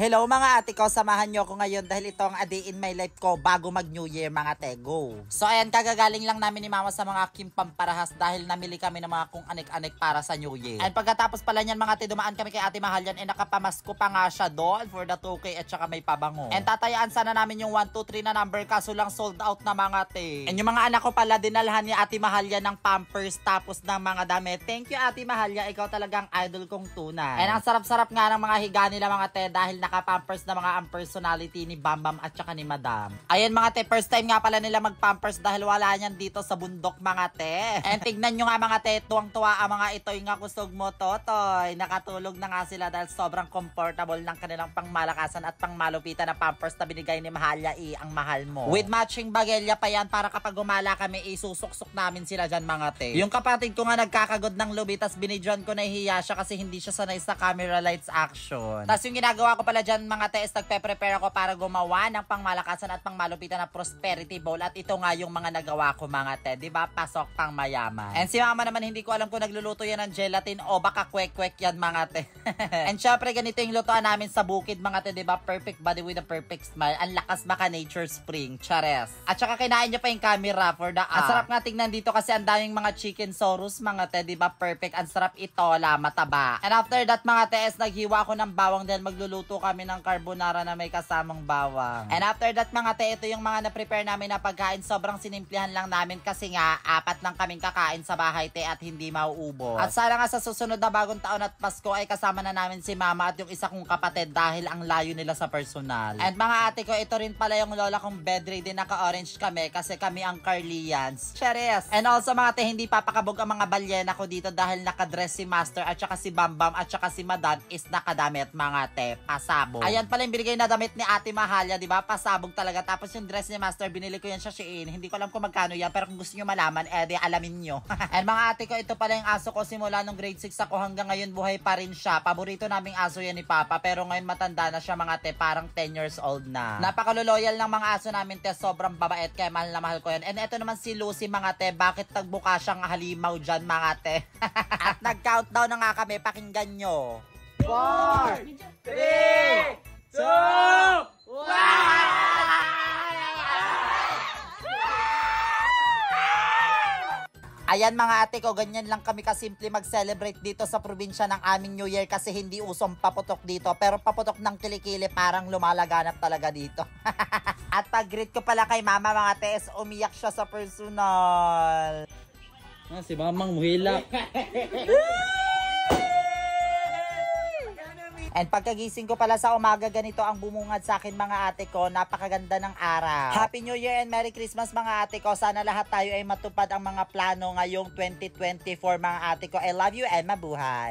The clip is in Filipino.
Hello mga ate ko, samahan nyo ako ngayon dahil ito ang a day in my life ko bago mag New Year mga tego. So ayan, kagagaling lang namin ni mama sa mga aking pamparahas dahil namili kami ng mga kung anik-anik para sa New Year. And pagkatapos pala niyan mga ate, dumaan kami kay Ate Mahal yan, nakapamasko pa nga siya doon for the 2K at saka may pabango. And tatayaan sana namin yung 1, 2, 3 na number kaso lang sold out na mga ate. And yung mga anak ko pala, dinalhan ni Ate Mahal yan ng pampers tapos ng mga damit. Thank you Ate Mahal yan, ikaw talagang idol kong tunay. And ang sarap-sarap nga ng mga higa nila mga ate dahil naka-pampers na mga ang personality ni Bambam at saka ni Madam. Ayan mga te, first time nga pala nila mag-pampers dahil wala niyan dito sa bundok mga te. And tignan nyo nga mga te, tuwang-tuwa ang mga ito'y nga kusog mo totoy. Nakatulog na nga sila dahil sobrang comfortable ng kanilang pangmalakasan at pangmalupitan na pampers na binigay ni Mahalya ang mahal mo. With matching bagelya pa yan para kapag gumala kami, isusuksok namin sila dyan mga te. Yung kapatid ko nga nagkakagod ng lubi, tas binidyon ko na hiya siya kasi hindi siya sanay sa camera lights action. Tas yung ginagawa ko pala dyan mga te is nagpe-prepare ako para gumawa ng pangmalakasan at pangmalupitan na prosperity bowl at ito nga yung mga nagawa ko mga te, diba? Pasok pang mayaman. And si mama naman hindi ko alam kung nagluluto yan ng gelatin o baka kwek-kwek yan mga te. And syempre ganito yung lutoan namin sa bukid mga te, diba? Perfect body with a perfect smile. Ang lakas maka nature spring, chares. At saka kinain niya pa yung camera for the ang sarap nga tingnan dito kasi ang daming mga chicken sorus mga te, diba? Perfect. Ang sarap ito, mataba. And after that mga te is naghiwa ako ng bawang dahil magluluto kami ng carbonara na may kasamang bawang. And after that mga te, ito yung mga na-prepare namin na pagkain. Sobrang sinimplihan lang namin kasi nga 4 lang kaming kakain sa bahay te at hindi mauubos. At sana nga sa susunod na bagong taon at Pasko ay kasama na namin si mama at yung isa kong kapatid dahil ang layo nila sa personal. And mga ate ko, ito rin pala yung lola kong bedridden, naka-orange kami kasi kami ang Carlians. Cheers! And also mga te, hindi papakabog ang mga balyena ko dito dahil nakadress si Master at saka si Bambam at saka si Madam is nakadamit mga te, pasabog. Ayan pala yung binigay na damit ni Ate Mahalya, di ba? Pasabog talaga. Tapos yung dress ni Master, binili ko yan sa Shein. Hindi ko alam kung magkano yan, pero kung gusto nyo malaman, di alamin nyo. And mga ate ko, ito pala yung aso ko simula nung grade 6 ako hanggang ngayon buhay pa rin siya. Paborito naming aso yan ni Papa, pero ngayon matanda na siya mga te, parang 10 years old na. Napakaluloyal ng mga aso namin te, sobrang babait kaya mahal na mahal ko yan. And ito naman si Lucy mga te, bakit nagbuka siyang halimaw dyan mga te? At nag-countdown na nga kami, pakinggan nyo. 4, 3, 2, 1! Ayan mga ate ko, ganyan lang kami kasimple mag-celebrate dito sa probinsya ng aming New Year kasi hindi usong paputok dito. Pero paputok ng kilikili parang lumalaganap talaga dito. At pag-greet ko pala kay mama mga tes, umiyak siya sa personal. Si mamang muhila. And pagkagising ko pala sa umaga, ganito ang bumungad sa akin mga ate ko. Napakaganda ng araw. Happy New Year and Merry Christmas mga ate ko. Sana lahat tayo ay matupad ang mga plano ngayong 2024 mga ate ko. I love you and mabuhay.